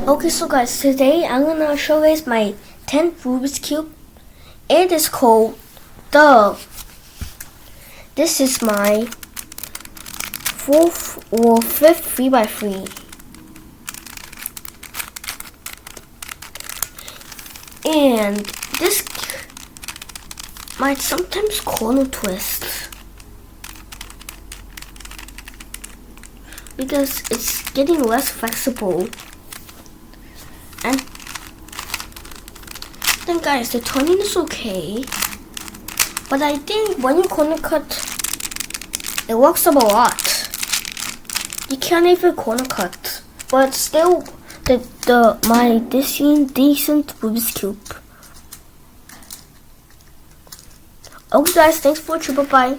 Okay, so guys, today I'm gonna show you guys my 10th Rubik's Cube. It is called the. This is my 4th or 5th 3x3. And this might sometimes corner twist because it's getting less flexible. And then guys, the turning is okay, but I think when you corner cut, it works up a lot. You can't even corner cut, but still, my decent Rubik's Cube. Okay guys, thanks for watching, bye bye.